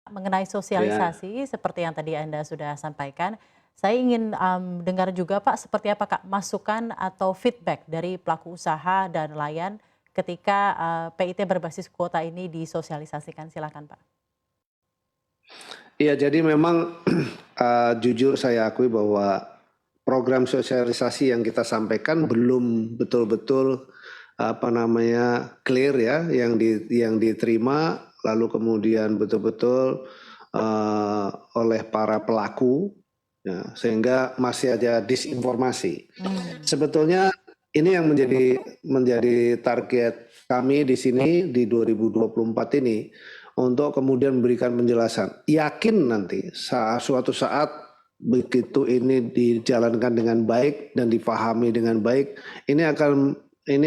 Mengenai Ya, sosialisasi seperti yang tadi Anda sudah sampaikan, saya ingin dengar juga Pak seperti apa Kak masukan atau feedback dari pelaku usaha dan nelayan ketika PIT berbasis kuota ini disosialisasikan, silakan Pak. iya jadi memang jujur saya akui bahwa program sosialisasi yang kita sampaikan belum betul-betul apa namanya clear ya yang diterima lalu kemudian betul-betul oleh para pelaku ya, sehingga masih ada disinformasi. Hmm. Sebetulnya ini yang menjadi target kami di sini di 2024 ini untuk kemudian memberikan penjelasan. Yakin nanti suatu saat begitu ini dijalankan dengan baik dan dipahami dengan baik, ini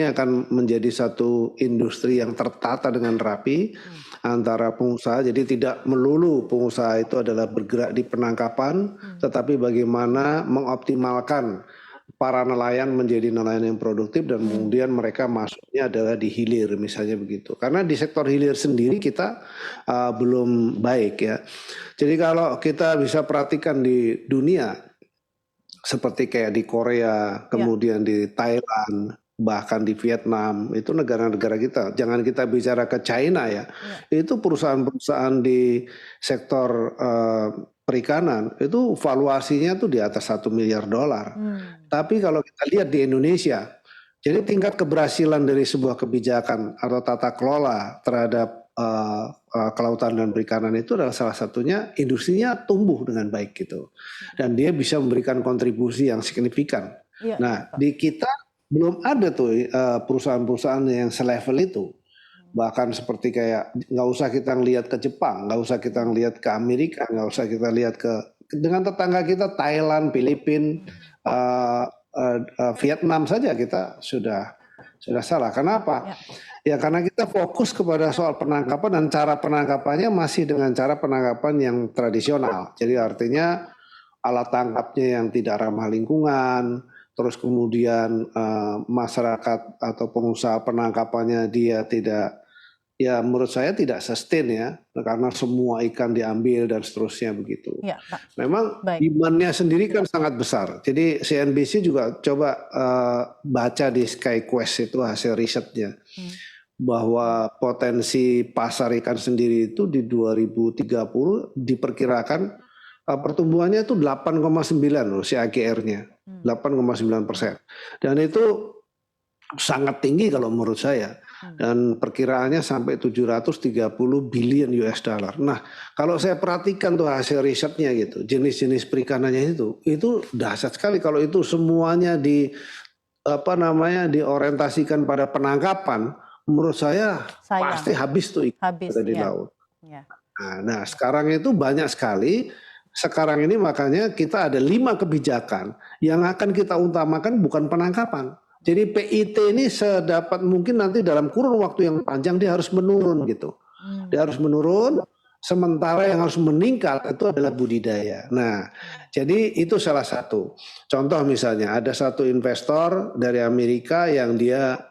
akan menjadi satu industri yang tertata dengan rapi Hmm. antara pengusaha. Jadi tidak melulu pengusaha itu adalah bergerak di penangkapan, Hmm. tetapi bagaimana mengoptimalkan para nelayan menjadi nelayan yang produktif dan Hmm. kemudian mereka masuknya adalah di hilir misalnya begitu. Karena di sektor hilir sendiri kita belum baik ya. Jadi kalau kita bisa perhatikan di dunia seperti kayak di Korea, Ya, kemudian di Thailand, bahkan di Vietnam, itu negara-negara kita. Jangan kita bicara ke China ya. ya. Itu perusahaan-perusahaan di sektor perikanan itu valuasinya tuh di atas 1 miliar dolar. Hmm. Tapi kalau kita lihat di Indonesia, jadi tingkat keberhasilan dari sebuah kebijakan atau tata kelola terhadap kelautan dan perikanan itu adalah salah satunya industrinya tumbuh dengan baik gitu. Dan dia bisa memberikan kontribusi yang signifikan. Iya, iya Nah, Pak. di kita belum ada tuh perusahaan-perusahaan yang selevel itu. Bahkan seperti kayak nggak usah kita ngelihat ke Jepang, nggak usah kita Hmm. ngelihat ke Amerika, nggak usah kita lihat ke dengan tetangga kita Thailand, Filipina, Hmm. Vietnam saja kita sudah salah. Kenapa? Ya. Ya karena kita fokus kepada soal penangkapan dan cara penangkapannya masih dengan cara penangkapan yang tradisional. Jadi artinya alat tangkapnya yang tidak ramah lingkungan, terus kemudian masyarakat atau pengusaha penangkapannya dia tidak, ya menurut saya tidak sustain ya, karena semua ikan diambil dan seterusnya begitu. Ya Pak. Memang Baik. demand-nya sendiri kan sangat besar. Jadi CNBC juga coba baca di SkyQuest itu hasil risetnya Hmm. bahwa potensi pasar ikan sendiri itu di 2030 diperkirakan pertumbuhannya itu 8,9 loh CAGR-nya, Hmm. 8,9%. Dan itu sangat tinggi kalau menurut saya. Hmm. Dan perkiraannya sampai 730 billion US dollar. Nah, kalau saya perhatikan tuh hasil risetnya gitu, jenis-jenis perikanannya itu dahsyat sekali kalau itu semuanya di apa namanya diorientasikan pada penangkapan, menurut saya Sayang. pasti habis tuh ikan yang Habis ada di ya. laut. Ya. Nah, sekarang itu banyak sekali. Sekarang ini makanya kita ada 5 kebijakan yang akan kita utamakan bukan penangkapan. Jadi PIT ini sedapat mungkin nanti dalam kurun waktu yang panjang dia harus menurun gitu. Hmm. Dia harus menurun, sementara yang harus meningkat itu adalah budidaya. Nah, Hmm. jadi itu salah satu. Contoh misalnya ada satu investor dari Amerika yang dia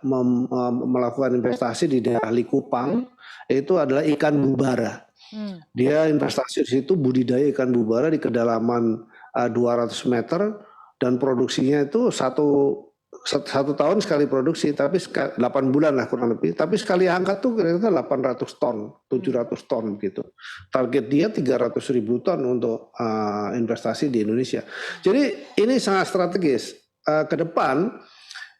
melakukan investasi di daerah Likupang, itu adalah ikan bubara. Hmm. Dia investasi di situ budidaya ikan bubara di kedalaman 200 meter dan produksinya itu satu tahun sekali produksi, tapi 8 bulan lah kurang lebih. Tapi sekali angkat tuh kira-kira 800 ton, Hmm. 700 ton gitu. Target dia 300 ribu ton untuk investasi di Indonesia. Jadi ini sangat strategis. Ke depan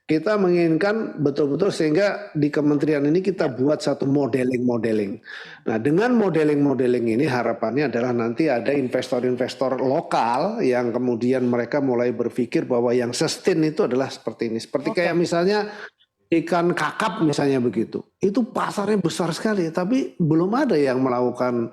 kita menginginkan betul-betul sehingga di kementerian ini kita Ya. buat satu modeling-modeling. Nah, dengan modeling-modeling ini harapannya adalah nanti ada investor-investor lokal yang kemudian mereka mulai berpikir bahwa yang sustain itu adalah seperti ini. Seperti kayak Oke. misalnya ikan kakap misalnya begitu. Itu pasarnya besar sekali, tapi belum ada yang melakukan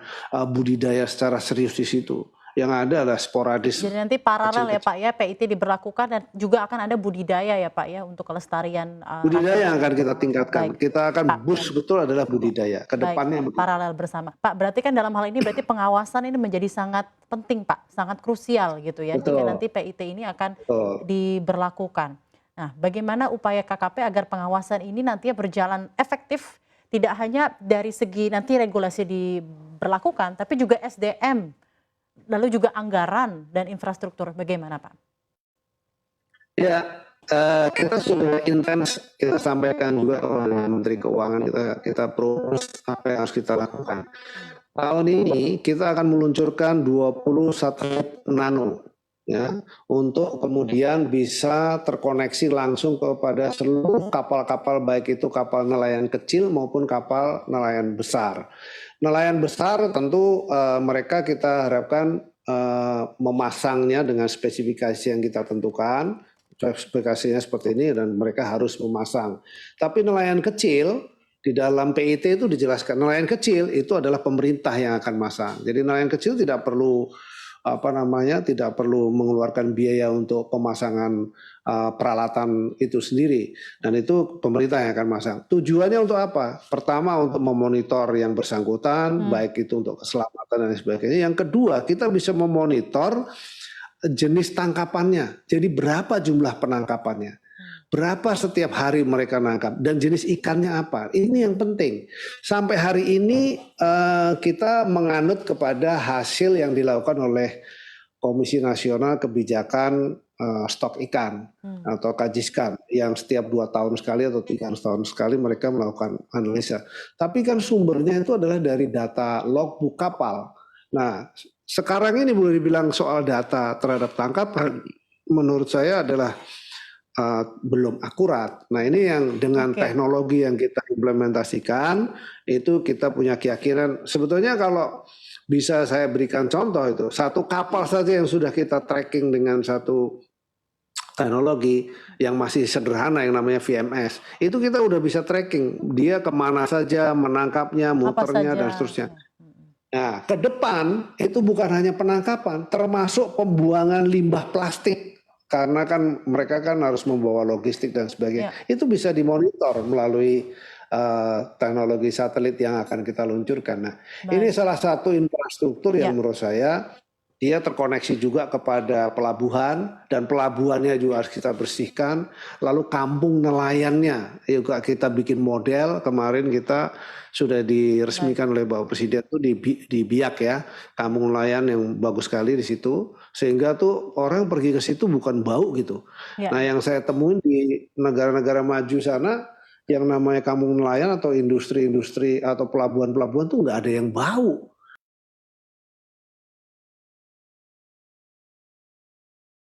budidaya secara serius di situ. Yang ada adalah sporadis Jadi nanti paralel ya kecil-kecil. Pak ya, PIT diberlakukan dan juga akan ada budidaya ya Pak ya untuk kelestarian Budidaya yang hasil. akan kita tingkatkan. Baik Kita akan Pak, boost betul adalah budidaya. baik Kedepannya begitu. paralel bersama. Pak berarti kan dalam hal ini berarti pengawasan ini menjadi sangat penting Pak, sangat krusial gitu ya jika Betul, nanti PIT ini akan betul. diberlakukan. Nah bagaimana upaya KKP agar pengawasan ini nantinya berjalan efektif tidak hanya dari segi nanti regulasi diberlakukan, tapi juga SDM, lalu juga anggaran dan infrastruktur. Bagaimana Pak? Ya, kita sudah intens kita sampaikan juga kepada Menteri Keuangan, kita propose apa yang harus kita lakukan. Tahun ini kita akan meluncurkan 20 satelit nano ya untuk kemudian bisa terkoneksi langsung kepada seluruh kapal-kapal, baik itu kapal nelayan kecil maupun kapal nelayan besar. Nelayan besar tentu mereka kita harapkan memasangnya dengan spesifikasi yang kita tentukan. Spesifikasinya seperti ini dan mereka harus memasang. Tapi nelayan kecil di dalam PIT itu dijelaskan nelayan kecil itu adalah pemerintah yang akan masang. Jadi nelayan kecil tidak perlu tidak perlu mengeluarkan biaya untuk pemasangan peralatan itu sendiri, dan itu pemerintah yang akan masang. Tujuannya untuk apa? Pertama untuk memonitor yang bersangkutan, baik itu untuk keselamatan dan sebagainya. Yang kedua, kita bisa memonitor jenis tangkapannya. Jadi berapa jumlah penangkapannya? Berapa setiap hari mereka nangkap dan jenis ikannya apa? Ini yang penting. Sampai hari ini kita menganut kepada hasil yang dilakukan oleh Komisi Nasional Kebijakan Stok Ikan atau Kajiskan yang setiap 2 tahun sekali atau 3 tahun sekali mereka melakukan analisa. Tapi kan sumbernya itu adalah dari data logbook kapal. Nah, sekarang ini boleh dibilang soal data terhadap tangkapan menurut saya adalah belum akurat. Nah, ini yang dengan teknologi yang kita implementasikan itu kita punya keyakinan sebetulnya kalau bisa saya berikan contoh itu satu kapal saja yang sudah kita tracking dengan satu teknologi yang masih sederhana yang namanya VMS itu kita udah bisa tracking dia kemana saja menangkapnya, muternya dan seterusnya. Nah, ke depan itu bukan hanya penangkapan, termasuk pembuangan limbah plastik. Karena kan mereka kan harus membawa logistik dan sebagainya. Itu bisa dimonitor melalui teknologi satelit yang akan kita luncurkan. Nah, ini salah satu infrastruktur yang menurut saya dia terkoneksi juga kepada pelabuhan dan pelabuhannya juga harus kita bersihkan. Lalu kampung nelayannya juga kita bikin model. Kemarin kita sudah diresmikan oleh Bapak Presiden tuh di Biak ya, kampung nelayan yang bagus sekali di situ. Sehingga tuh orang pergi ke situ bukan bau gitu. Nah, yang saya temuin di negara-negara maju sana yang namanya kampung nelayan atau industri-industri atau pelabuhan-pelabuhan tuh nggak ada yang bau.